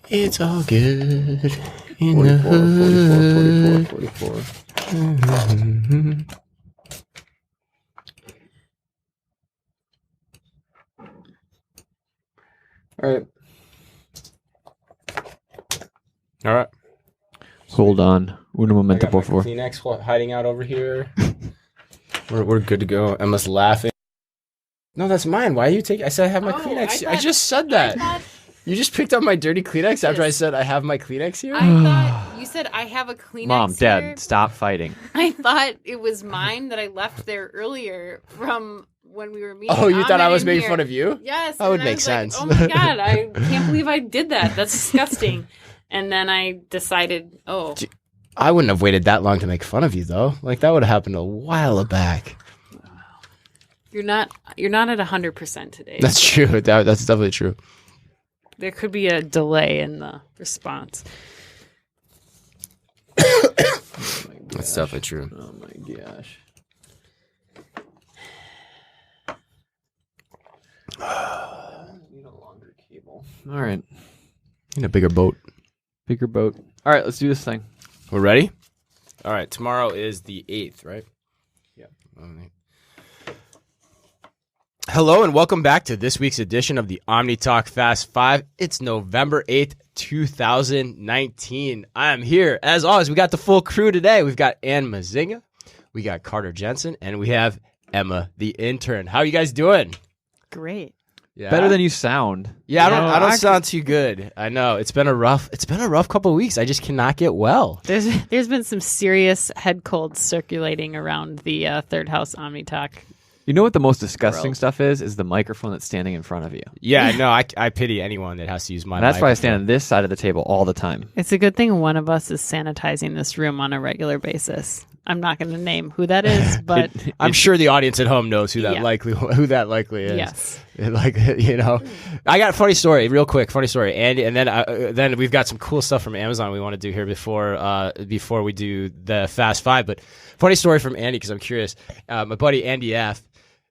It's all good in the hood. 44. All right. Hold on. Uno I momento, got my por favor. Kleenex hiding out over here. We're good to go. Emma's laughing. No, that's mine. Why are you taking? I said I have my Kleenex. I just said that. You just picked up my dirty Kleenex after I said I have my Kleenex here? I thought you said I have a Kleenex Mom, here. Dad, stop fighting. I thought it was mine that I left there earlier from when we were meeting. Oh, you thought I was making here. fun of you? Yes. That would and I make was like, sense. oh my God, I can't believe I did that. That's disgusting. And then I decided, I wouldn't have waited that long to make fun of you, though. Like, that would have happened a while back. you're not at 100% today. That's true. That's definitely true. There could be a delay in the response. That's definitely true. Oh my gosh. Need a longer cable. All right. In a bigger boat. Bigger boat. All right, let's do this thing. We're ready? All right. Tomorrow is the 8th, right? Yeah. All right. Hello and welcome back to this week's edition of the Omni Talk Fast 5. It's November 8th, 2019. I am here. As always, we got the full crew today. We've got Ann Mazinga, we got Carter Jensen, and we have Emma, the intern. How are you guys doing? Great. Yeah. Better than you sound. Yeah, I don't actually- sound too good. I know. It's been a rough couple of weeks. I just cannot get well. There's been some serious head colds circulating around the Third House Omni Talk. You know what the most disgusting stuff is the microphone that's standing in front of you. Yeah, no, I pity anyone that has to use my And that's why I microphone. stand on this side of the table all the time. It's a good thing one of us is sanitizing this room on a regular basis. I'm not going to name who that is, but I'm sure the audience at home knows who that Yeah. likely is. yes. Like, you know, I got a funny story, real quick. Funny story, Andy, and then we've got some cool stuff from Amazon we want to do here before we do the Fast Five. But funny story from Andy because I'm curious. My buddy Andy F.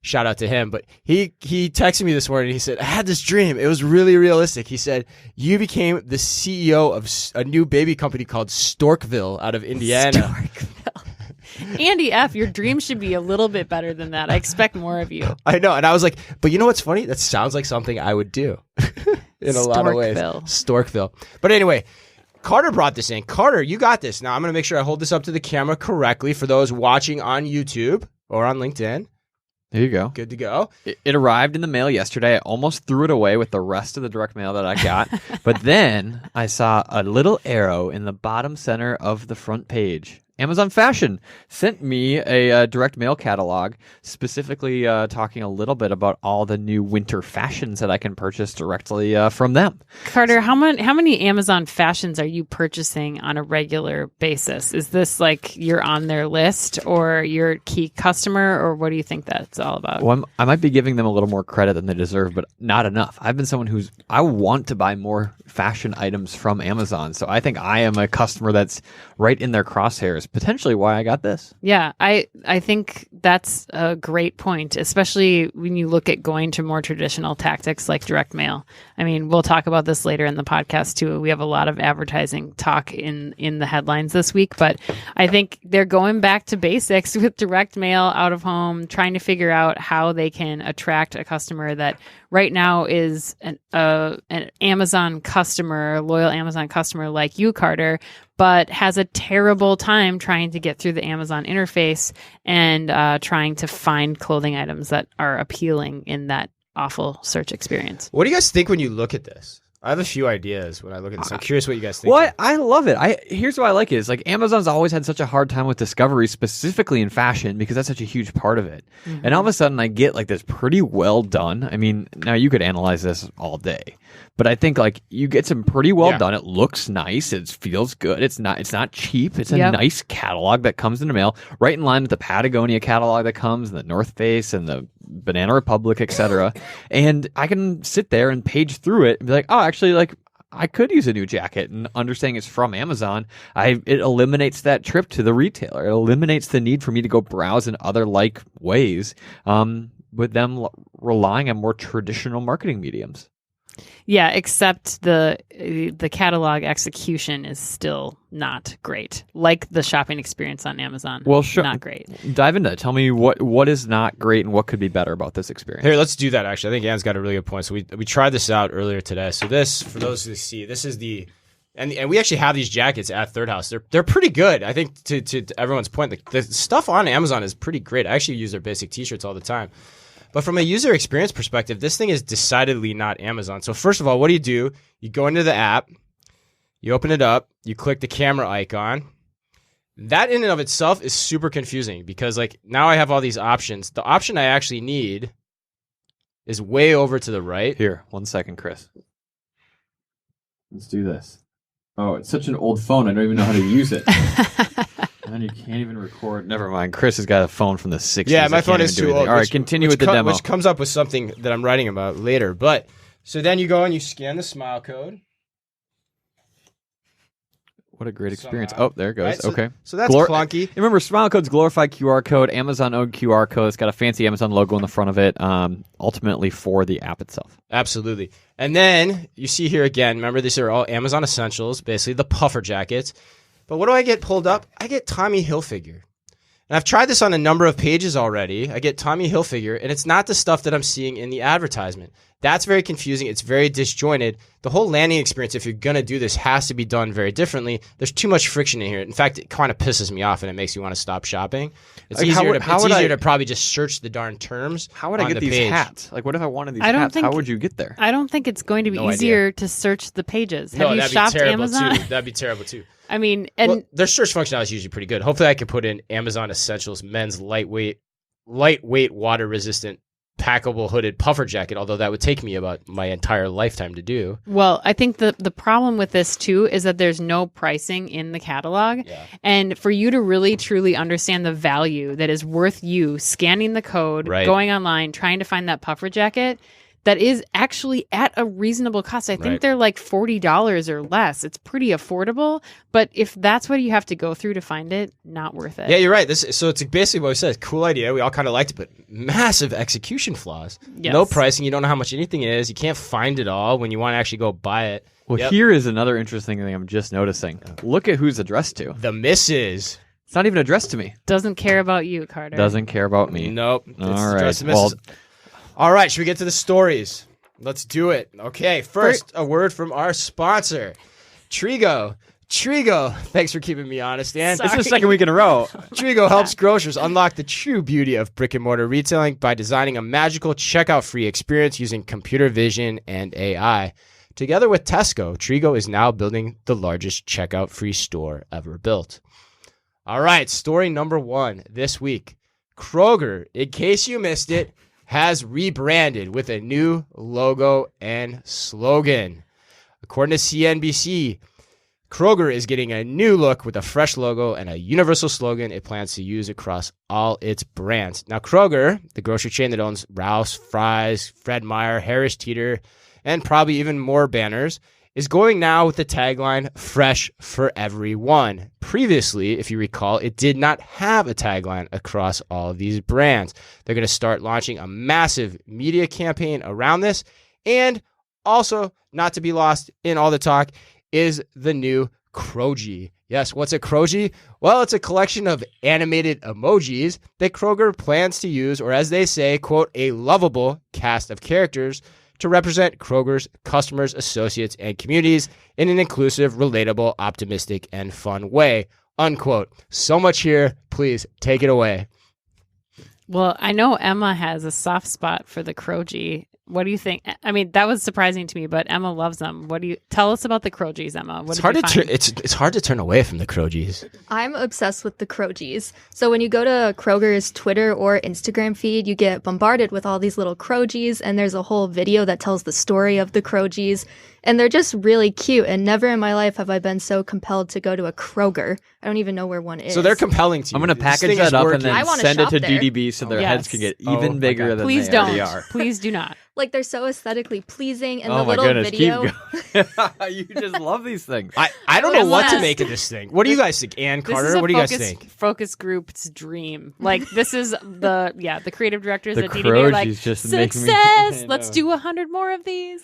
Shout out to him, but he texted me this morning. He said, I had this dream. It was really realistic. He said, you became the CEO of a new baby company called Storkville out of Indiana. Storkville. Andy F., your dream should be a little bit better than that. I expect more of you. I know. And I was like, but you know what's funny? That sounds like something I would do in a lot of ways. Storkville. But anyway, Carter brought this in. Carter, you got this. Now I'm going to make sure I hold this up to the camera correctly for those watching on YouTube or on LinkedIn. There you go. Good to go. It arrived in the mail yesterday. I almost threw it away with the rest of the direct mail that I got. But then I saw a little arrow in the bottom center of the front page. Amazon Fashion sent me a direct mail catalog, specifically talking a little bit about all the new winter fashions that I can purchase directly from them. Carter, how many Amazon Fashions are you purchasing on a regular basis? Is this like you're on their list or you're a key customer, or what do you think that's all about? Well, I might be giving them a little more credit than they deserve, but not enough. I've been someone I want to buy more fashion items from Amazon, so I think I am a customer that's right in their crosshairs. Potentially why I got this. Yeah, I think that's a great point, especially when you look at going to more traditional tactics like direct mail. I mean, we'll talk about this later in the podcast too. We have a lot of advertising talk in the headlines this week, but I think they're going back to basics with direct mail out of home, trying to figure out how they can attract a customer that right now is an Amazon customer, loyal Amazon customer like you, Carter, but has a terrible time trying to get through the Amazon interface and trying to find clothing items that are appealing in that awful search experience. What do you guys think when you look at this? I have a few ideas when I look at this. I'm curious what you guys think. What? I love it. Here's what I like is like Amazon's always had such a hard time with discovery, specifically in fashion, because that's such a huge part of it. Mm-hmm. And all of a sudden I get like this pretty well done. I mean, now you could analyze this all day, but I think like you get some pretty well done. It looks nice. It feels good. It's not cheap. It's a nice catalog that comes in the mail, right in line with the Patagonia catalog that comes, and the North Face and the Banana Republic, etc. And I can sit there and page through it and be like, oh, actually, like I could use a new jacket, and understanding it's from Amazon, it eliminates that trip to the retailer. It eliminates the need for me to go browse in other like ways. with them relying on more traditional marketing mediums. Yeah, except the catalog execution is still not great. Like the shopping experience on Amazon. Well, sure. Not great. Dive into it. Tell me what is not great and what could be better about this experience. Here, let's do that, actually. I think Ann's got a really good point. So we tried this out earlier today. So this, for those who see, this is the... And we actually have these jackets at Third House. They're pretty good. I think to everyone's point, the stuff on Amazon is pretty great. I actually use their basic T-shirts all the time. But from a user experience perspective, this thing is decidedly not Amazon. So first of all, what do? You go into the app, you open it up, you click the camera icon. That in and of itself is super confusing because like now I have all these options. The option I actually need is way over to the right. Here, 1 second, Chris. Let's do this. Oh, it's such an old phone. I don't even know how to use it. And then you can't even record. Never mind. Chris has got a phone from the 60s. Yeah, my phone is too old. All right, continue with the demo. Which comes up with something that I'm writing about later. But so then you go and you scan the smile code. What a great experience. Somehow. Oh, there it goes. Right, okay. So that's clunky. Remember, Smile Code's glorified QR code, Amazon-owned QR code. It's got a fancy Amazon logo on the front of it, ultimately for the app itself. Absolutely. And then you see here again, remember these are all Amazon essentials, basically the puffer jackets. But what do I get pulled up? I get Tommy Hilfiger. And I've tried this on a number of pages already. I get Tommy Hilfiger, and it's not the stuff that I'm seeing in the advertisement. That's very confusing. It's very disjointed. The whole landing experience, if you're going to do this, has to be done very differently. There's too much friction in here. In fact, it kind of pisses me off, and it makes me want to stop shopping. It's like easier to probably just search the darn terms. How would I get these page. hats? Like, what if I wanted these hats? How would you get there? I don't think it's going to be easier to search the pages. Have you shopped Amazon? That'd be terrible, too. I mean, and their search functionality is usually pretty good. Hopefully, I can put in Amazon Essentials men's lightweight, water-resistant, packable hooded puffer jacket. Although that would take me about my entire lifetime to do. Well, I think the problem with this too is that there's no pricing in the catalog, and for you to really truly understand the value that is worth you scanning the code, going online, trying to find that puffer jacket. That is actually at a reasonable cost. I think they're like $40 or less. It's pretty affordable. But if that's what you have to go through to find it, not worth it. Yeah, you're right. So it's basically what we said. Cool idea. We all kind of liked it, but massive execution flaws. Yes. No pricing. You don't know how much anything is. You can't find it all when you want to actually go buy it. Well, here is another interesting thing I'm just noticing. Look at who's addressed to. The missus. It's not even addressed to me. Doesn't care about you, Carter. Doesn't care about me. Nope. All right. Well, all right, should we get to the stories? Let's do it. Okay, first, a word from our sponsor, Trigo. Trigo, thanks for keeping me honest, Dan. This is the second week in a row. Trigo helps grocers unlock the true beauty of brick-and-mortar retailing by designing a magical checkout-free experience using computer vision and AI. Together with Tesco, Trigo is now building the largest checkout-free store ever built. All right, story number 1 this week. Kroger, in case you missed it, has rebranded with a new logo and slogan. According to CNBC, Kroger is getting a new look with a fresh logo and a universal slogan it plans to use across all its brands. Now, Kroger, the grocery chain that owns Ralph's, Fry's, Fred Meyer, Harris Teeter, and probably even more banners, is going now with the tagline, Fresh for Everyone. Previously, if you recall, it did not have a tagline across all of these brands. They're going to start launching a massive media campaign around this. And also, not to be lost in all the talk, is the new Kroji. Yes, what's a Kroji? Well, it's a collection of animated emojis that Kroger plans to use, or as they say, quote, a lovable cast of characters to represent Kroger's customers, associates, and communities in an inclusive, relatable, optimistic, and fun way, unquote. So much here. Please take it away. Well, I know Emma has a soft spot for the Kroji. What do you think? I mean, that was surprising to me, but Emma loves them. What do you tell us about the Krojis, Emma? It's hard to turn away from the Krojis. I'm obsessed with the Krojis. So when you go to Kroger's Twitter or Instagram feed, you get bombarded with all these little Krojis, and there's a whole video that tells the story of the Krojis. And they're just really cute, and never in my life have I been so compelled to go to a Kroger. I don't even know where one is. So they're compelling to you. I'm going to package that up and then send it to there. DDB so their heads can get even bigger than Please they don't. already are. Please do not. Like they're so aesthetically pleasing, and Oh the my little goodness, video. keep going. You just love these things. I don't know what to Yes. make of this thing. What do you guys think? Ann, This Carter, is a what do you guys think? focus group's dream. Like this is the creative directors The at DDB are like, Krogi's just making me- success. I Let's know. do 100 more of these.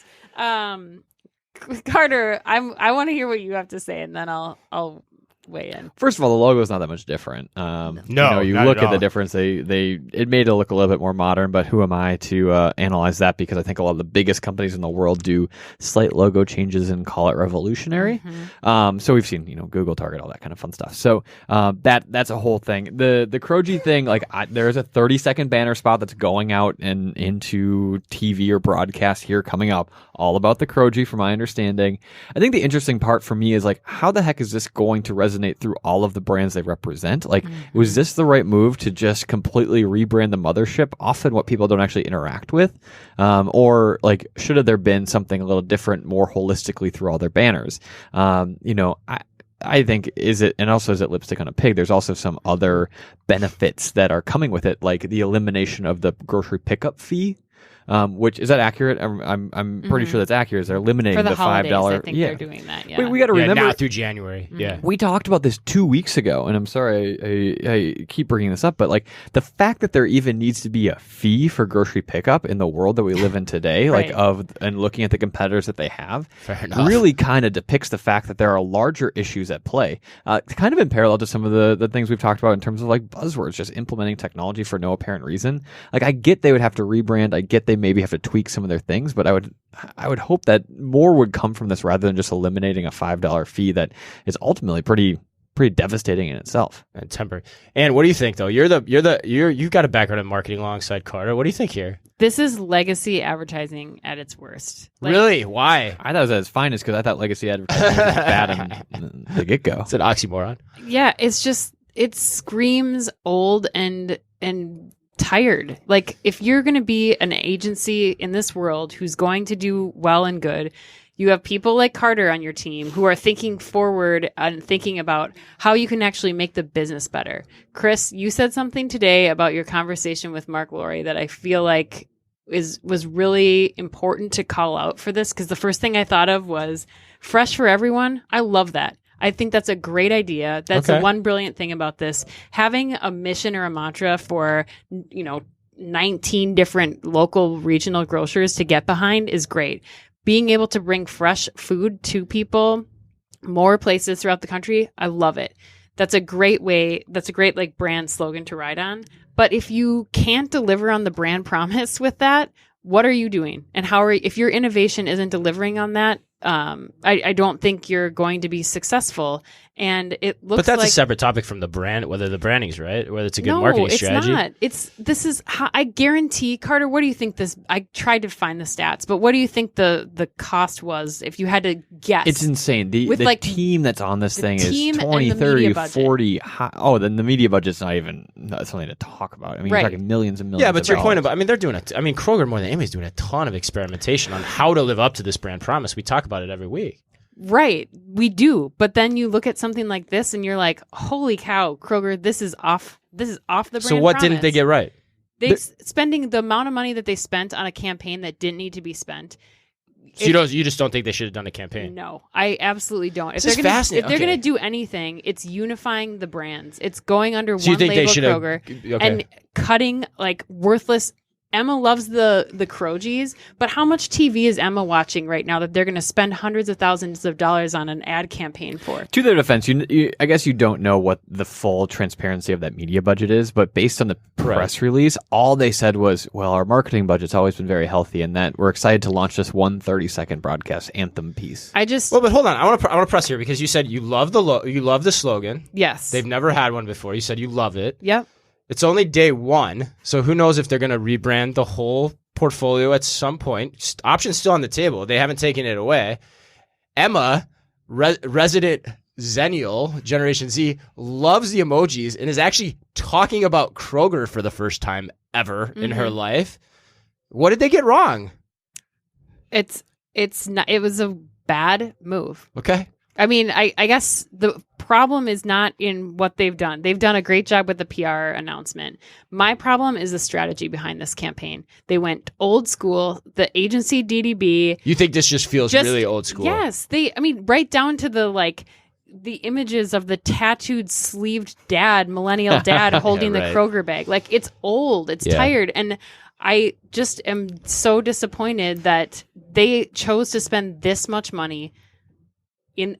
Carter, I want to hear what you have to say, and then I'll weigh in. First of all, the logo is not that much different. No, you not look at at the all. difference. It made it look a little bit more modern, but who am I to analyze that? Because I think a lot of the biggest companies in the world do slight logo changes and call it revolutionary. So we've seen Google, Target, all that kind of fun stuff. So that's a whole thing. The Krogi thing, like there's a 30-second banner spot that's going out and into TV or broadcast here coming up, all about the Krogi, from my understanding. I think the interesting part for me is like, how the heck is this going to resonate through all of the brands they represent? Like, was this the right move to just completely rebrand the mothership, often what people don't actually interact with? Or like, should have there been something a little different, more holistically through all their banners? I think is it lipstick on a pig? There's also some other benefits that are coming with it, like the elimination of the grocery pickup fee. Which is that accurate? I'm pretty sure that's accurate. They're eliminating For the the holidays, $5. I think they're doing that. Yeah. We got to Yeah, remember now through January. Yeah. we talked about this 2 weeks ago, and I'm sorry I keep bringing this up, but like the fact that there even needs to be a fee for grocery pickup in the world that we live in today, Right. and looking at the competitors that they have, Fair enough. really kind of depicts the fact that there are larger issues at play. Kind of in parallel to some of the things we've talked about in terms of like buzzwords, just implementing technology for no apparent reason. Like I get they would have to rebrand, I get they maybe have to tweak some of their things, but I would hope that more would come from this rather than just eliminating a $5 fee that is ultimately pretty devastating in itself. And temper. And what do you think though? You've got a background in marketing alongside Carter. What do you think here? This is legacy advertising at its worst. Like, Really? Why? I thought it was at its finest because I thought legacy advertising was bad in the get-go. It's an oxymoron. Yeah, it's just it screams old and tired. Like if you're going to be an agency in this world who's going to do well and good, you have people like Carter on your team who are thinking forward and thinking about how you can actually make the business better. Chris, you said something today about your conversation with Mark Laurie that I feel like was really important to call out for this, because the first thing I thought of was fresh for everyone. I love that. I think that's a great idea. That's the one brilliant thing about this. Having a mission or a mantra for, 19 different local regional grocers to get behind is great. Being able to bring fresh food to people, more places throughout the country, I love it. That's a great way. That's a great like brand slogan to ride on. But if you can't deliver on the brand promise with that, what are you doing? And if your innovation isn't delivering on that, I don't think you're going to be successful. And it looks But that's like a separate topic from the brand, whether the branding's right, whether it's a good marketing strategy. No, it's not. This is how I guarantee, Carter, what do you think this, I tried to find the stats, but what do you think the cost was if you had to guess? It's insane. The team that's on this thing team is and 20, the 30, media budget. 40. Then the media budget's that's something to talk about. I mean, Right. you're talking millions and millions. Yeah, but of to your point dollars. about, they're doing it. Kroger more than anybody's doing a ton of experimentation on how to live up to this brand promise. We talk about it every week. Right, we do. But then you look at something like this and you're like, holy cow, Kroger, this is off the brand So what didn't promise. they get right? Spending the amount of money that they spent on a campaign that didn't need to be spent. So you just don't think they should have done a campaign? No, I absolutely don't. If This is fascinating. If they're Okay. going to do anything, it's unifying the brands. It's going under So you one think they label should have- Kroger okay. and cutting like worthless. Emma loves the Krogies, but how much TV is Emma watching right now that they're going to spend hundreds of thousands of dollars on an ad campaign for? To their defense, I guess you don't know what the full transparency of that media budget is, but based on the press release, all they said was, well, our marketing budget's always been very healthy and that we're excited to launch this 30-second broadcast anthem piece. Well, but hold on. I want to press here because you said you love the slogan. Yes. They've never had one before. You said you love it. Yep. It's only day one, so who knows if they're going to rebrand the whole portfolio at some point. Option's still on the table. They haven't taken it away. Emma, resident Zennial, Generation Z, loves the emojis and is actually talking about Kroger for the first time ever in her life. What did they get wrong? It's not. It was a bad move. Okay. I mean, I guess the problem is not in what they've done. They've done a great job with the PR announcement. My problem is the strategy behind this campaign. They went old school. The agency DDB. You think this just feels really old school? Yes. Right down to the images of the tattooed sleeved dad, millennial dad holding the Kroger bag. Like, it's old. It's tired. And I just am so disappointed that they chose to spend this much money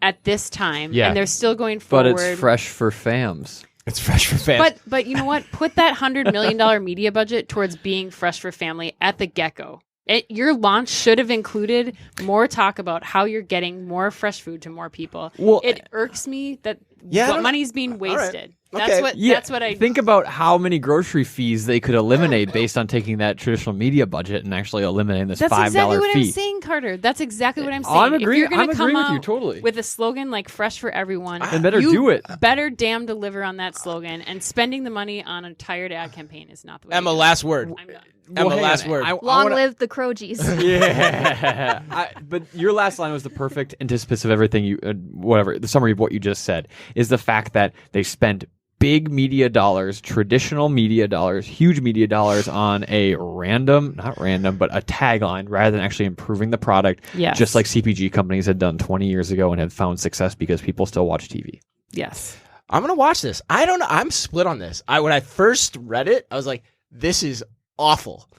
at this time, and they're still going forward. But it's fresh for fams. It's fresh for fans. But you know what? Put that $100 million media budget towards being fresh for family at the get-go. Your launch should have included more talk about how you're getting more fresh food to more people. Well, it irks me that money's being wasted. That's what I think about how many grocery fees they could eliminate based on taking that traditional media budget and actually eliminating this $5 That's exactly what fee. I'm saying, Carter. That's exactly what I'm saying. I'm agreeing. If you're going to come with you out totally. with a slogan like "Fresh for Everyone," then better do it. Better damn deliver on that slogan. And spending the money on a tired ad campaign is not the way. Emma, last word. I'm done. Emma, last word. Long live the Krogies. Yeah, but your last line was the perfect antithesis of everything the summary of what you just said is the fact that they spent big media dollars, traditional media dollars, huge media dollars on but a tagline rather than actually improving the product. Yes. Just like CPG companies had done 20 years ago and had found success because people still watch TV. Yes. I'm going to watch this. I don't know. I'm split on this. When I first read it, I was like, this is awful.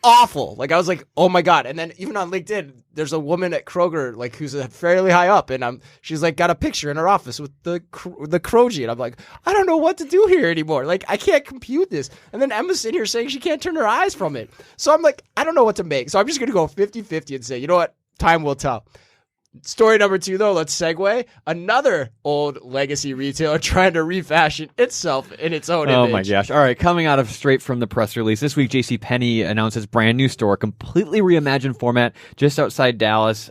Awful. Like, I was like, oh my God. And then even on LinkedIn, there's a woman at Kroger, like, who's fairly high up. And she's like, got a picture in her office with the Krogi. And I'm like, I don't know what to do here anymore. Like, I can't compute this. And then Emma's sitting here saying she can't turn her eyes from it. So I'm like, I don't know what to make. So I'm just going to go 50-50 and say, you know what? Time will tell. Story number 2, though, let's segue. Another old legacy retailer trying to refashion itself in its own image. Oh, my gosh. All right, coming out of straight from the press release, this week JCPenney announces brand new store, completely reimagined format just outside Dallas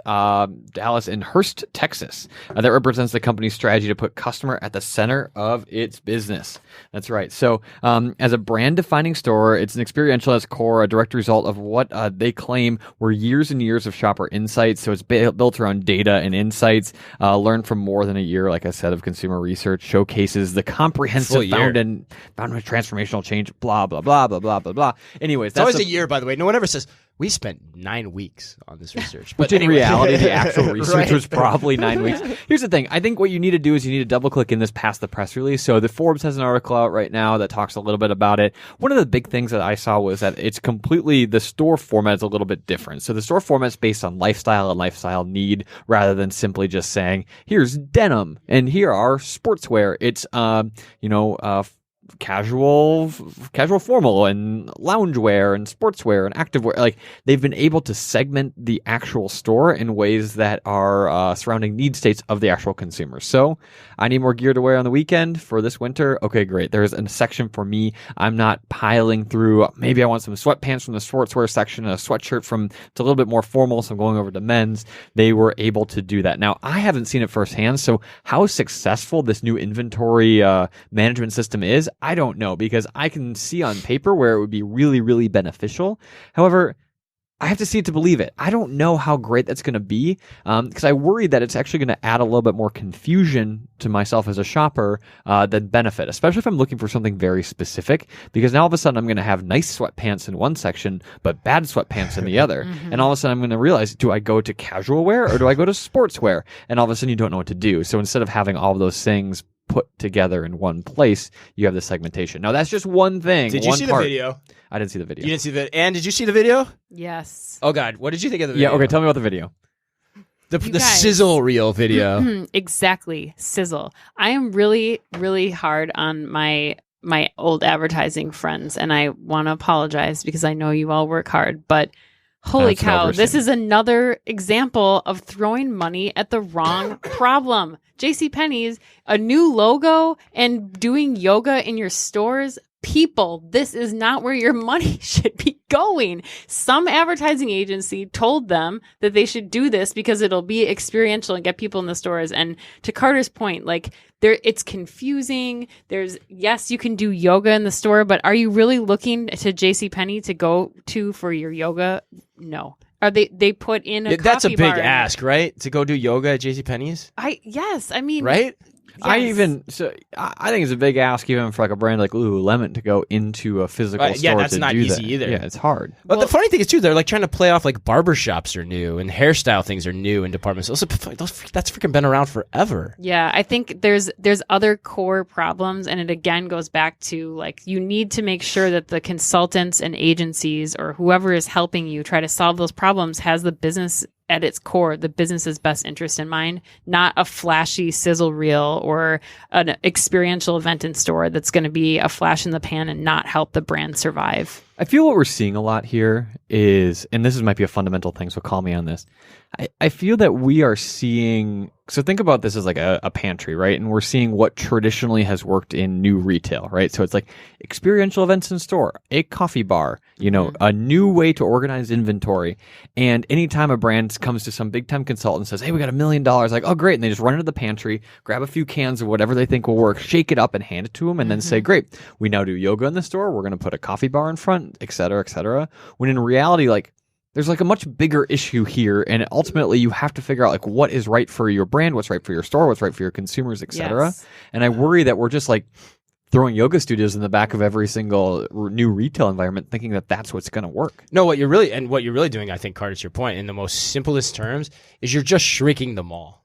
in Hurst, Texas. That represents the company's strategy to put customer at the center of its business. That's right. So as a brand-defining store, it's an experiential at its core, a direct result of what they claim were years and years of shopper insights. So it's built around data and insights, learned from more than a year, like I said, of consumer research, showcases the comprehensive found in transformational change, blah, blah, blah, blah, blah, blah, blah. Anyways, it's always a year, by the way. No one ever says, we spent 9 weeks on this research. But in reality, the actual research was probably 9 weeks. Here's the thing. I think what you need to do is you need to double-click in this past the press release. So the Forbes has an article out right now that talks a little bit about it. One of the big things that I saw was that it's completely, the store format is a little bit different. So the store format is based on lifestyle and lifestyle need rather than simply just saying, here's denim and here are sportswear. It's, casual formal and loungewear and sportswear and activewear. Like, they've been able to segment the actual store in ways that are surrounding need states of the actual consumer. So I need more gear to wear on the weekend for this winter. Okay, great. There's a section for me. I'm not piling through. Maybe I want some sweatpants from the sportswear section, a sweatshirt it's a little bit more formal, so I'm going over to men's. They were able to do that. Now, I haven't seen it firsthand, so how successful this new inventory management system is, I don't know, because I can see on paper where it would be really, really beneficial. However, I have to see it to believe it. I don't know how great that's going to be because I worry that it's actually going to add a little bit more confusion to myself as a shopper than benefit, especially if I'm looking for something very specific, because now all of a sudden I'm going to have nice sweatpants in one section, but bad sweatpants in the other. Mm-hmm. And all of a sudden I'm going to realize, do I go to casual wear or do I go to sportswear? And all of a sudden you don't know what to do. So instead of having all of those things put together in one place, you have the segmentation. Now, that's just one thing. Did you see the video? I didn't see the video. You didn't see the Anne, did you see the video? Yes. Oh, God. What did you think of the video? Yeah, okay. Tell me about the video. The sizzle reel video. Exactly. Sizzle. I am really, really hard on my old advertising friends, and I want to apologize because I know you all work hard, but holy cow, this is another example of throwing money at the wrong problem. JCPenney's, a new logo and doing yoga in your stores. People, this is not where your money should be going. Some advertising agency told them that they should do this because it'll be experiential and get people in the stores. And to Carter's point, like, it's confusing. Yes, you can do yoga in the store, but are you really looking to JCPenney to go to for your yoga? No. Are they put in a That's a coffee big bar in ask, right? To go do yoga at JCPenney's, Yes, I mean, right? I yes. think it's a big ask even for like a brand like Lululemon to go into a physical Yeah, store that's to not do easy that. either. Yeah, it's hard. But the funny thing is, too, they're like trying to play off like barbershops are new and hairstyle things are new in department stores. That's freaking been around forever. Yeah, I think there's other core problems, and it again goes back to like you need to make sure that the consultants and agencies or whoever is helping you try to solve those problems has the business at its core, the business's best interest in mind, not a flashy sizzle reel or an experiential event in store that's going to be a flash in the pan and not help the brand survive. I feel what we're seeing a lot here is, and this might be a fundamental thing, so call me on this. I feel that we are seeing, so think about this as like a pantry, right? And we're seeing what traditionally has worked in new retail, right? So it's like experiential events in store, a coffee bar, a new way to organize inventory. And anytime a brand comes to some big time consultant and says, hey, we got $1 million, like, oh, great. And they just run into the pantry, grab a few cans of whatever they think will work, shake it up and hand it to them and then say, great, we now do yoga in the store. We're going to put a coffee bar in front, et cetera, et cetera. When in reality, like, there's like a much bigger issue here, and ultimately you have to figure out like what is right for your brand, what's right for your store, what's right for your consumers, et cetera. Yes. And I worry that we're just like throwing yoga studios in the back of every single new retail environment, thinking that that's what's going to work. No, what you're really doing, I think, Carter, to your point, in the most simplest terms, is you're just shrinking the mall.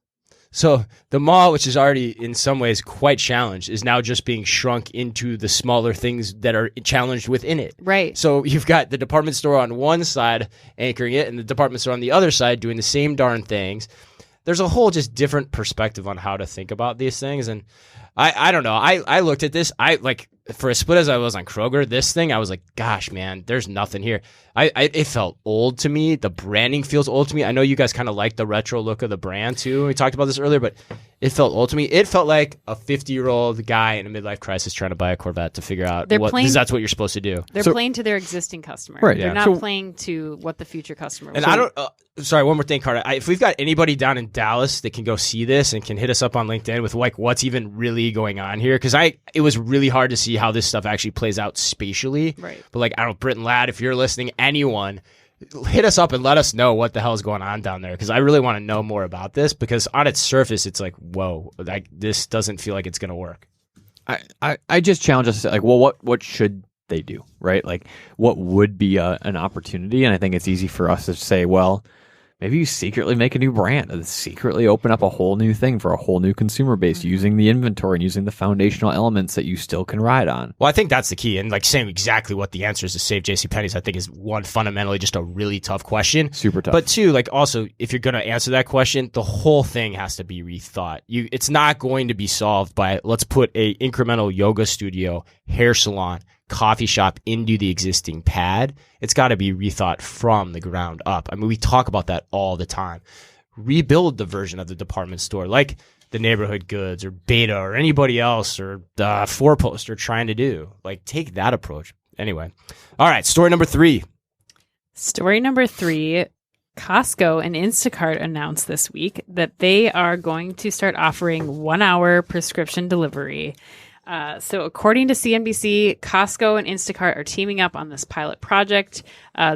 So the mall, which is already in some ways quite challenged, is now just being shrunk into the smaller things that are challenged within it. Right. So you've got the department store on one side anchoring it and the department store on the other side doing the same darn things. There's a whole just different perspective on how to think about these things. And I don't know. I looked at this. I like for as split as I was on Kroger, this thing, I was like, gosh, man, there's nothing here. It felt old to me. The branding feels old to me. I know you guys kind of like the retro look of the brand too. We talked about this earlier, but it felt old to me. It felt like a 50-year-old guy in a midlife crisis trying to buy a Corvette to figure out that's what you're supposed to do. They're playing to their existing customer. Right, They're yeah. not playing to what the future customer will. And I don't. Sorry, one more thing, Carter. If we've got anybody down in Dallas that can go see this and can hit us up on LinkedIn with like what's even really going on here, because it was really hard to see how this stuff actually plays out spatially. Right. But like, I don't know, Britton Ladd, if you're listening, anyone, hit us up and let us know what the hell is going on down there, because I really want to know more about this, because on its surface, it's like, whoa, like this doesn't feel like it's going to work. I just challenge us to say, like, well, what should they do, right? Like, what would be an opportunity? And I think it's easy for us to say, well, maybe you secretly make a new brand and secretly open up a whole new thing for a whole new consumer base using the inventory and using the foundational elements that you still can ride on. Well, I think that's the key. And like saying exactly what the answer is to save JCPenney's, I think is one, fundamentally just a really tough question. Super tough. But two, like also, if you're going to answer that question, the whole thing has to be rethought. It's not going to be solved by let's put a incremental yoga studio, hair salon, coffee shop into the existing pad. It's got to be rethought from the ground up. I mean, we talk about that all the time. Rebuild the version of the department store like the Neighborhood Goods or Beta or anybody else or the Four Post are trying to do. Like, take that approach. Anyway. All right, story number 3. Story number 3, Costco and Instacart announced this week that they are going to start offering 1-hour prescription delivery. So according to CNBC, Costco and Instacart are teaming up on this pilot project.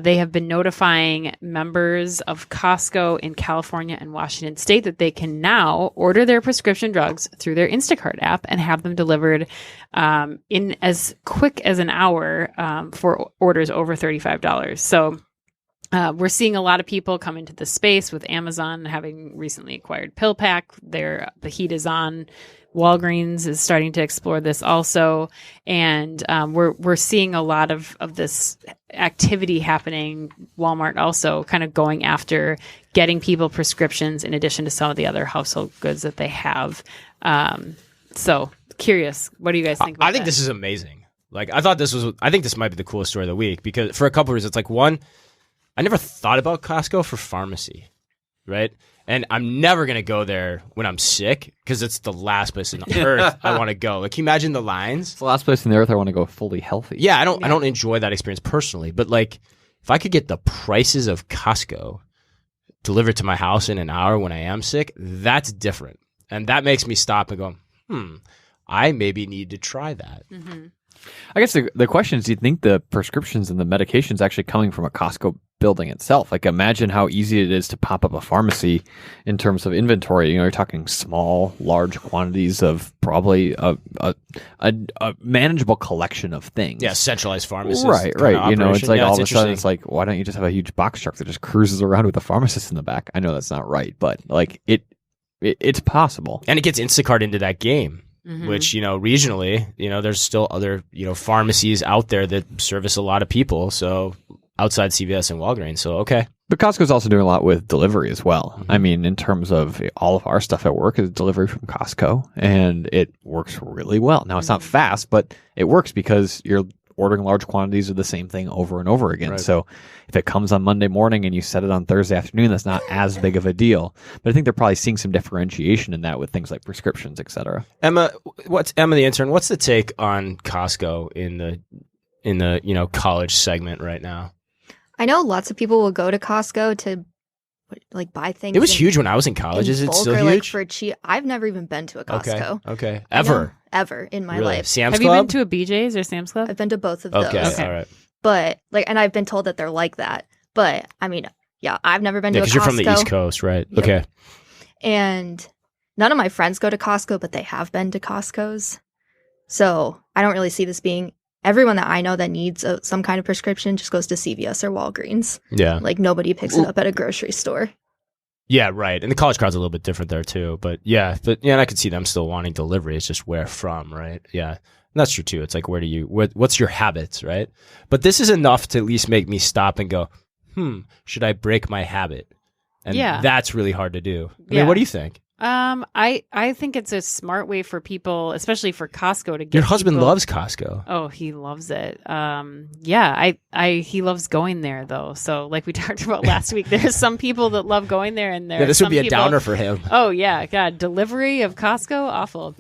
They have been notifying members of Costco in California and Washington State that they can now order their prescription drugs through their Instacart app and have them delivered in as quick as an hour for orders over $35. So we're seeing a lot of people come into the space with Amazon having recently acquired PillPack. The heat is on. Walgreens is starting to explore this also, and we're seeing a lot of this activity happening. Walmart also kind of going after getting people prescriptions in addition to some of the other household goods that they have. So curious, what do you guys think about I think that? this is amazing. Like, I think this might be the coolest story of the week, because for a couple of reasons. It's like, one, I never thought about Costco for pharmacy, right? And I'm never going to go there when I'm sick, because it's the last place on earth I want to go. Like, can you imagine the lines? It's the last place on the earth I want to go fully healthy. Yeah, I don't enjoy that experience personally. But like, if I could get the prices of Costco delivered to my house in an hour when I am sick, that's different. And that makes me stop and go, I maybe need to try that. Mm-hmm. I guess the question is, do you think the prescriptions and the medications actually coming from a Costco building itself. Like, imagine how easy it is to pop up a pharmacy in terms of inventory. You're talking small, large quantities of probably a manageable collection of things. Yeah, centralized pharmacist. Right. It's like all of a sudden, it's interesting. like, why don't you just have a huge box truck that just cruises around with a pharmacist in the back? I know that's not right, but like it's possible. And it gets Instacart into that game. Mhm. Which, regionally, there's still other, pharmacies out there that service a lot of people. So outside CVS and Walgreens. So, okay. But Costco's also doing a lot with delivery as well. I mean, in terms of all of our stuff at work is delivery from Costco, and it works really well. Now, it's not fast, but it works because you're ordering large quantities of the same thing over and over again. Right. So if it comes on Monday morning and you set it on Thursday afternoon, that's not as big of a deal. But I think they're probably seeing some differentiation in that with things like prescriptions, et cetera. Emma the intern? What's the take on Costco in the college segment right now? I know lots of people will go to Costco to like buy things. It was huge when I was in college. Is it bulk still or, huge? Like, for cheap. I've never even been to a Costco. Okay. I Ever? know, ever in my Really? life. Sam's Have you Club? been to a BJ's or Sam's Club? I've been to both of Okay. those. Okay. All right. But and I've been told that they're like that. But I mean, yeah, I've never been Yeah, to a because Costco. you're from the East Coast, right? Yep. Okay. And none of my friends go to Costco, but they have been to Costco's. So I don't really see this being everyone that I know that needs some kind of prescription just goes to CVS or Walgreens. Yeah. Like nobody picks it up at a grocery store. Yeah, right. And the college crowd's a little bit different there too. But yeah, and I could see them still wanting delivery. It's just where from, right? Yeah. And that's true too. It's like what's your habits, right? But this is enough to at least make me stop and go, should I break my habit? And Yeah. that's really hard to do. I Yeah. mean, what do you think? I think it's a smart way for people, especially for Costco, to get Your husband people- loves Costco. Oh, he loves it. He loves going there though. So like we talked about last week, there's some people that love going there, and there's This would be a some people- downer for him. Oh yeah, God, delivery of Costco, awful.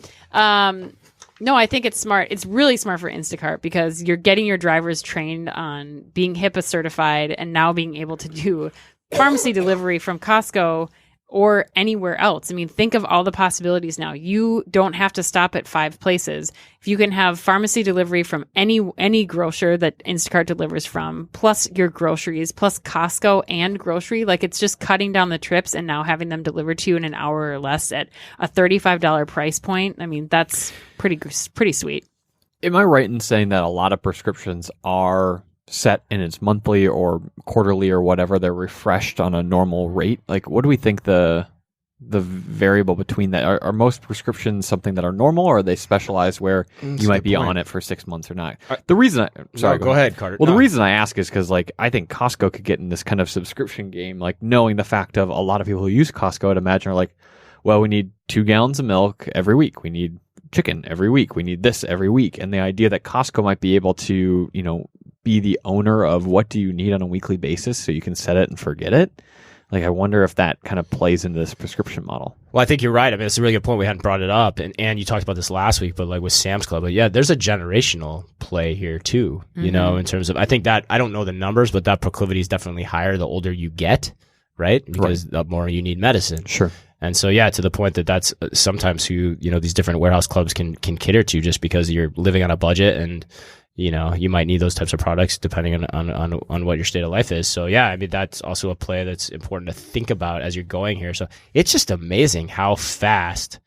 No, I think it's smart. It's really smart for Instacart because you're getting your drivers trained on being HIPAA certified and now being able to do pharmacy delivery from Costco or anywhere else. I mean, think of all the possibilities now. You don't have to stop at 5 places. If you can have pharmacy delivery from any grocer that Instacart delivers from, plus your groceries, plus Costco and grocery, like it's just cutting down the trips and now having them delivered to you in an hour or less at a $35 price point. I mean, that's pretty sweet. Am I right in saying that a lot of prescriptions are set in its monthly or quarterly or whatever, they're refreshed on a normal rate? Like, what do we think the variable between that? Are most prescriptions something that are normal, or are they specialized where you might be on it for 6 months or not? The reason Go ahead, Carter. Well, No. the reason I ask is because, like, I think Costco could get in this kind of subscription game, like knowing the fact of a lot of people who use Costco, I'd imagine, are like, well, we need 2 gallons of milk every week. We need chicken every week. We need this every week. And the idea that Costco might be able to, be the owner of what do you need on a weekly basis so you can set it and forget it. Like, I wonder if that kind of plays into this prescription model. Well, I think you're right. I mean, it's a really good point. We hadn't brought it up, and you talked about this last week, but like with Sam's Club, but yeah, there's a generational play here too. In terms of, I think that I don't know the numbers, but that proclivity is definitely higher the older you get, right? Because the more you need medicine. Sure. And so, yeah, to the point that that's sometimes who these different warehouse clubs can cater to, just because you're living on a budget and you might need those types of products depending on what your state of life is. So yeah, I mean, that's also a play that's important to think about as you're going here. So it's just amazing how fast.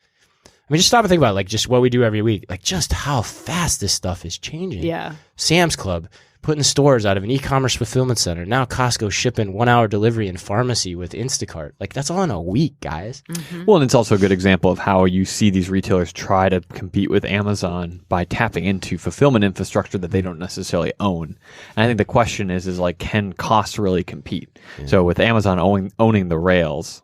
I mean, just stop and think about like just what we do every week, like just how fast this stuff is changing. Yeah. Sam's Club putting stores out of an e-commerce fulfillment center. Now Costco shipping 1-hour delivery in pharmacy with Instacart. Like, that's all in a week, guys. Mm-hmm. Well, and it's also a good example of how you see these retailers try to compete with Amazon by tapping into fulfillment infrastructure that they don't necessarily own. And I think the question is like, can costs really compete? Yeah. So with Amazon owning the rails,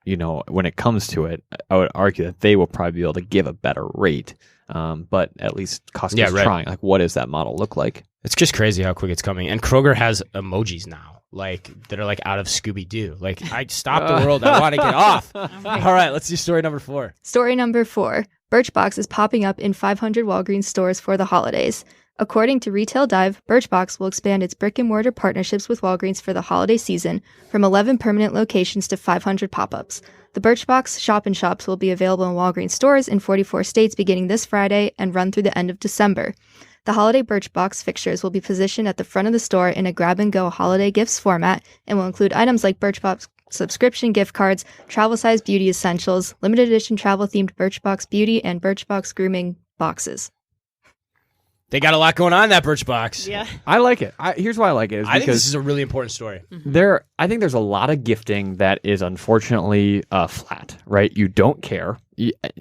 when it comes to it, I would argue that they will probably be able to give a better rate. But at least Costco's trying. Like, what does that model look like? It's just crazy how quick it's coming. And Kroger has emojis now, like that are like out of Scooby-Doo. Like, I stopped the world. I want to get off. All right, let's do story number 4. Story number 4. Birchbox is popping up in 500 Walgreens stores for the holidays. According to Retail Dive, Birchbox will expand its brick-and-mortar partnerships with Walgreens for the holiday season from 11 permanent locations to 500 pop-ups. The Birchbox shop-in-shops will be available in Walgreens stores in 44 states beginning this Friday and run through the end of December. The holiday Birchbox fixtures will be positioned at the front of the store in a grab-and-go holiday gifts format and will include items like Birchbox subscription gift cards, travel-size beauty essentials, limited edition travel-themed Birchbox beauty, and Birchbox grooming boxes. They got a lot going on in that Birchbox. Yeah. I like it. Here's why I like it. Is I think because this is a really important story. I think there's a lot of gifting that is unfortunately flat, right? You don't care.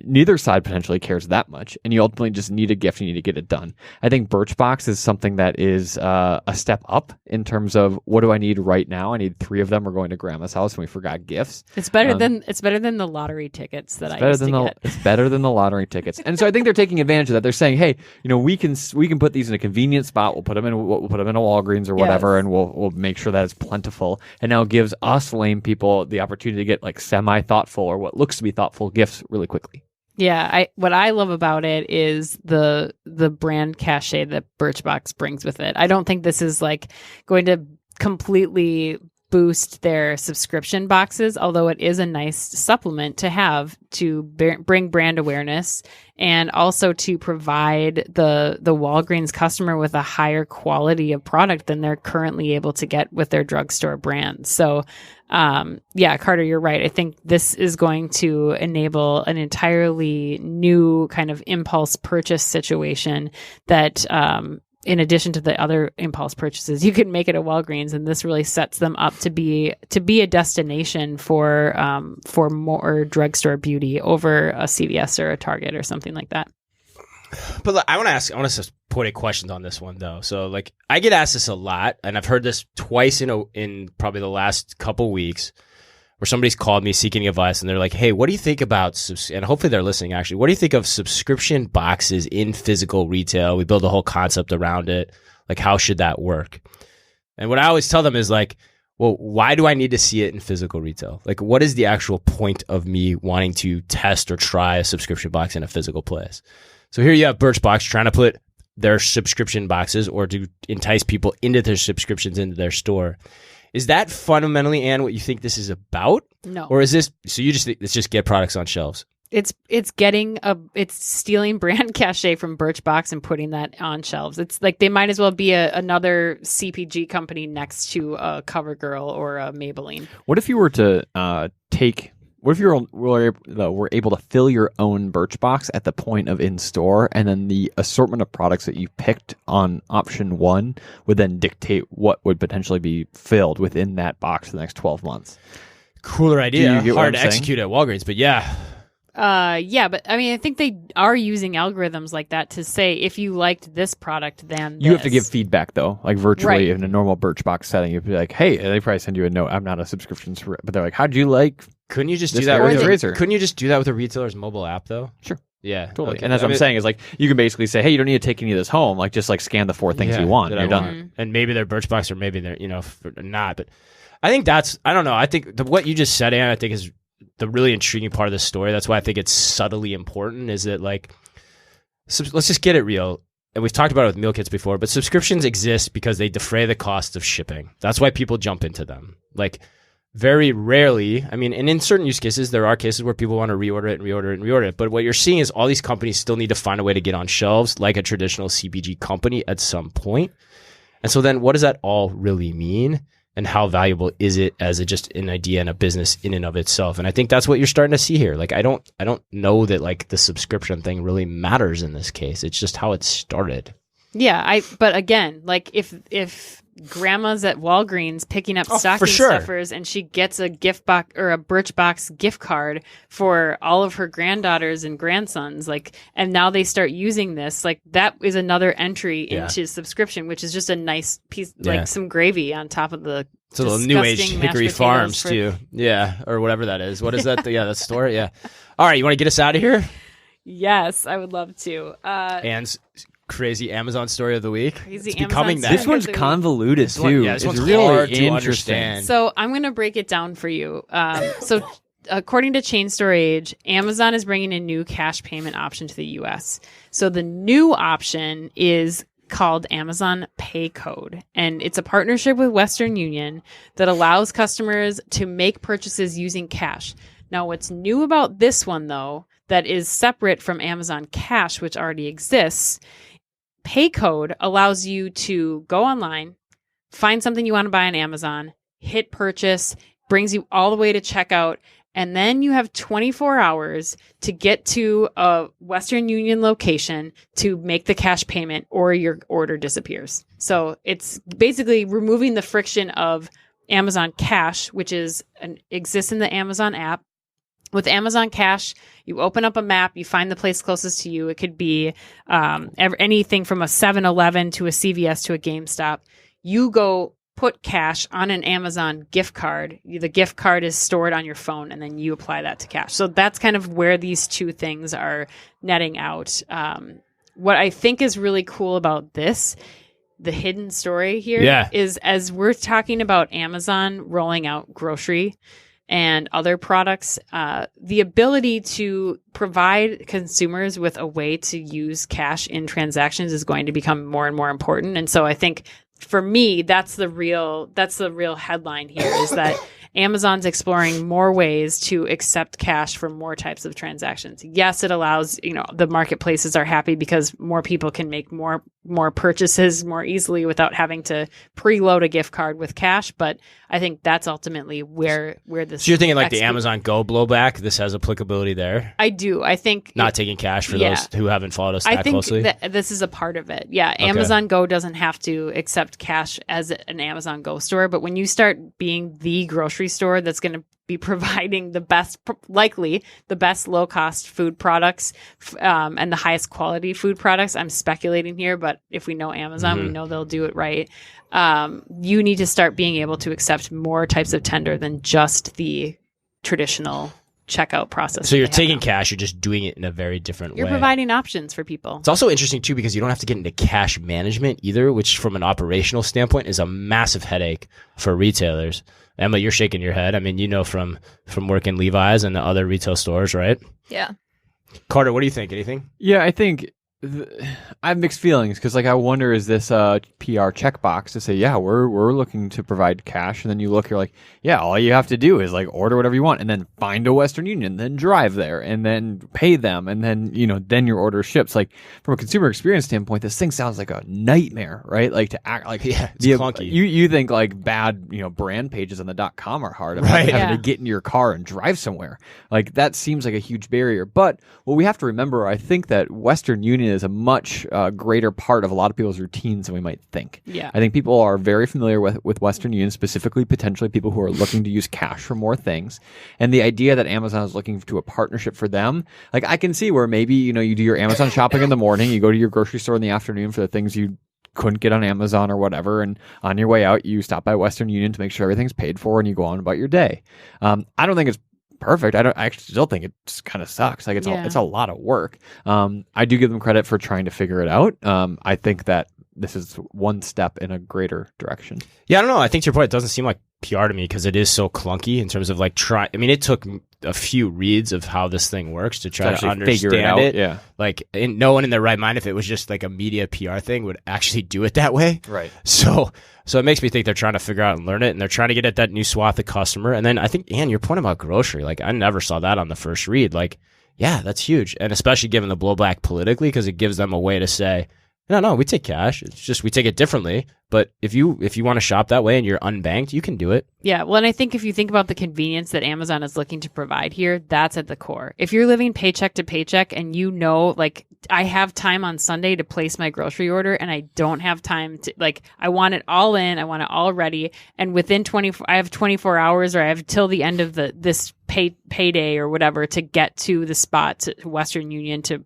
Neither side potentially cares that much, and you ultimately just need a gift. You need to get it done. I think Birchbox is something that is a step up in terms of what do I need right now? I need 3 of them. We're going to grandma's house, and we forgot gifts. It's better than the lottery tickets that I used to get. It's better than the lottery tickets, and so I think they're taking advantage of that. They're saying, hey, we can put these in a convenient spot. We'll put them in a Walgreens or whatever, and we'll make sure that it's plentiful. And now it gives us lame people the opportunity to get like semi thoughtful or what looks to be thoughtful gifts really quickly. Yeah, what I love about it is the brand cachet that Birchbox brings with it. I don't think this is like going to completely boost their subscription boxes, although it is a nice supplement to have to bring brand awareness and also to provide the Walgreens customer with a higher quality of product than they're currently able to get with their drugstore brands. So, yeah, Carter, you're right. I think this is going to enable an entirely new kind of impulse purchase situation that, in addition to the other impulse purchases, you can make it at Walgreens, and this really sets them up to be a destination for more drugstore beauty over a CVS or a Target or something like that. But look, I want to put a question on this one though. So like, I get asked this a lot, and I've heard this twice in probably the last couple weeks, where somebody's called me seeking advice, and they're like, hey, what do you think about, and hopefully they're listening actually, what do you think of subscription boxes in physical retail? We build a whole concept around it. Like, how should that work? And what I always tell them is like, well, why do I need to see it in physical retail? Like, what is the actual point of me wanting to test or try a subscription box in a physical place? So here you have Birchbox trying to put their subscription boxes or to entice people into their subscriptions into their store. Is that fundamentally, Anne, what you think this is about? No. Or is this, so you just think let's just get products on shelves? It's stealing brand cachet from Birchbox and putting that on shelves. It's like they might as well be another CPG company next to a CoverGirl or a Maybelline. What if you were to what if you were able to fill your own Birchbox at the point of in-store, and then the assortment of products that you picked on option 1 would then dictate what would potentially be filled within that box for the next 12 months? Cooler idea. You get what Hard I'm to execute at Walgreens, but yeah. Yeah, but I mean, I think they are using algorithms like that to say, if you liked this product, then You have to give feedback, though, like virtually Right. in a normal Birchbox setting. You'd be like, hey, and they probably send you a note. I'm not a subscription, but they're like, how'd you like? Couldn't you just This do that area with razor. Couldn't you just do that with a retailer's mobile app though? Sure. Yeah. Totally. Okay. And that's what I'm saying is like, you can basically say, hey, you don't need to take any of this home. Like, just like scan the 4 things you want. that And I you're done. want. And maybe they're Birchbox or maybe they're, not. But I think I don't know. I think what you just said, Anne, I think is the really intriguing part of the story. That's why I think it's subtly important is that like, let's just get it real. And we've talked about it with meal kits before, but subscriptions exist because they defray the cost of shipping. That's why people jump into them. Like, very rarely, I mean, and in certain use cases, there are cases where people want to reorder it. But what you're seeing is all these companies still need to find a way to get on shelves like a traditional CPG company at some point. And so then what does that all really mean? And how valuable is it as just an idea and a business in and of itself? And I think that's what you're starting to see here. Like, I don't know that like the subscription thing really matters in this case. It's just how it started. Yeah, but again, like if grandma's at Walgreens picking up stocking stuffers and she gets a gift box or a Birchbox gift card for all of her granddaughters and grandsons, like, and now they start using this, like that is another entry into subscription, which is just a nice piece, like some gravy on top of the It's a little new age Hickory Farms too. Yeah, or whatever that is. What is that? Yeah, that store. Yeah. All right, you want to get us out of here? Yes, I would love to. Anne's crazy Amazon story of the week. Crazy it's becoming Amazon that. This one's convoluted too. This one's really hard to interesting. understand. So I'm going to break it down for you. So according to Chain Store Age, Amazon is bringing a new cash payment option to the U.S. So the new option is called Amazon Pay Code, and it's a partnership with Western Union that allows customers to make purchases using cash. Now, what's new about this one, though, that is separate from Amazon Cash, which already exists, pay code allows you to go online, find something you want to buy on Amazon, hit purchase, brings you all the way to checkout, and then you have 24 hours to get to a Western Union location to make the cash payment or your order disappears. So it's basically removing the friction of Amazon Cash, which exists in the Amazon app. With Amazon Cash, you open up a map, you find the place closest to you. It could be anything from a 7-Eleven to a CVS to a GameStop. You go put cash on an Amazon gift card. The gift card is stored on your phone, and then you apply that to cash. So that's kind of where these two things are netting out. What I think is really cool about this, the hidden story here, is as we're talking about Amazon rolling out grocery and other products, the ability to provide consumers with a way to use cash in transactions is going to become more and more important. And so I think for me, that's the real headline here, is that Amazon's exploring more ways to accept cash for more types of transactions. Yes, it allows, the marketplaces are happy because more people can make more purchases more easily without having to preload a gift card with cash. But I think that's ultimately where this. So you're thinking like the Amazon Go blowback, this has applicability there? I do. I think not taking cash for those who haven't followed us that closely. I think that this is a part of it. Yeah, okay. Amazon Go doesn't have to accept cash as an Amazon Go store, but when you start being the grocery store that's going to be providing the best low cost food products and the highest quality food products. I'm speculating here, but if we know Amazon, we know they'll do it right. You need to start being able to accept more types of tender than just the traditional checkout process. So you're taking cash, you're just doing it in a very different way. You're providing options for people. It's also interesting too because you don't have to get into cash management either, which from an operational standpoint is a massive headache for retailers. Emma, you're shaking your head. I mean, from working Levi's and the other retail stores, right? Yeah. Carter, what do you think? Anything? Yeah, I think I have mixed feelings because, I wonder, is this a PR checkbox to say, yeah, we're looking to provide cash, and then you look, you're like, yeah, all you have to do is order whatever you want, and then find a Western Union, then drive there, and then pay them, and then then your order ships. From a consumer experience standpoint, this thing sounds like a nightmare, right? To act it's clunky. You think bad brand pages on the .com are hard, right? Having to get in your car and drive somewhere, that seems like a huge barrier. But what we have to remember, I think that Western Union is a much greater part of a lot of people's routines than we might think. Yeah. I think people are very familiar with Western Union, specifically potentially people who are looking to use cash for more things. And the idea that Amazon is looking to a partnership for them, I can see where maybe, you do your Amazon shopping in the morning, you go to your grocery store in the afternoon for the things you couldn't get on Amazon or whatever, and on your way out, you stop by Western Union to make sure everything's paid for, and you go on about your day. I don't think it's perfect. I actually still think it kind of sucks. It's a lot of work. I do give them credit for trying to figure it out. I think that this is one step in a greater direction. Yeah, I don't know. I think to your point, it doesn't seem like PR to me because it is so clunky in terms of it took a few reads of how this thing works to try to understand figure it out. Yeah. No one in their right mind, if it was just a media PR thing, would actually do it that way. Right. So it makes me think they're trying to figure out and learn it, and they're trying to get at that new swath of customer. And then I think, Ann, your point about grocery, I never saw that on the first read. Yeah, that's huge. And especially given the blowback politically, because it gives them a way to say, no, we take cash. It's just we take it differently. But if you want to shop that way and you're unbanked, you can do it. Yeah. Well, and I think if you think about the convenience that Amazon is looking to provide here, that's at the core. If you're living paycheck to paycheck and I have time on Sunday to place my grocery order and I don't have time to, I want it all in, I want it all ready. And within I have 24 hours or I have till the end of this payday or whatever to get to the spot to Western Union to,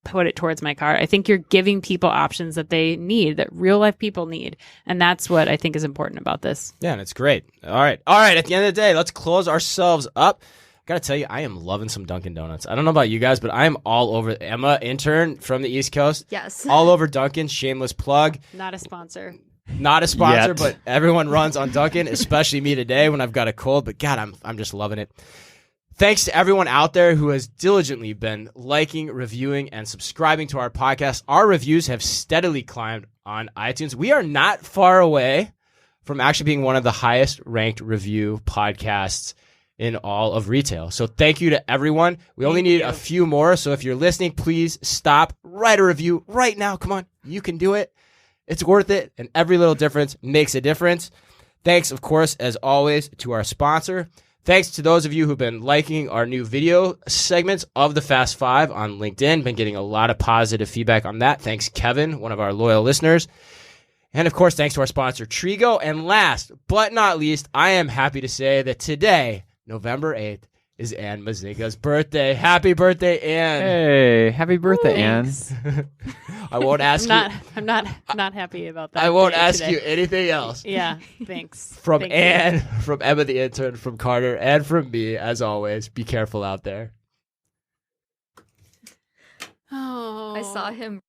put it towards my car. I think you're giving people options that they need, that real life people need. And that's what I think is important about this. Yeah, and it's great. All right. At the end of the day, let's close ourselves up. Gotta tell you, I am loving some Dunkin' Donuts. I don't know about you guys, but I am all over. Emma, intern from the East Coast. Yes. All over Dunkin'. Shameless plug. Not a sponsor. Not a sponsor, Yet. but everyone runs on Dunkin', especially me today when I've got a cold. But God, I'm just loving it. Thanks to everyone out there who has diligently been liking, reviewing, and subscribing to our podcast. Our reviews have steadily climbed on iTunes. We are not far away from actually being one of the highest ranked review podcasts in all of retail. So thank you to everyone. We only need a few more. So if you're listening, please stop, write a review right now. Come on. You can do it. It's worth it, and every little difference makes a difference. Thanks, of course, as always, to our sponsor. Thanks to those of you who've been liking our new video segments of the Fast Five on LinkedIn. Been getting a lot of positive feedback on that. Thanks, Kevin, one of our loyal listeners. And, of course, thanks to our sponsor, Trigo. And last but not least, I am happy to say that today, November 8th, is Ann Mazinga's birthday. Happy birthday, Ann. Hey, happy birthday, Ann. I won't ask I'm not happy about that. I won't day ask today. you anything else. Yeah, thanks. From Thank Ann, you. from Emma the intern, from Carter, and from me, as always, be careful out there. Oh, I saw him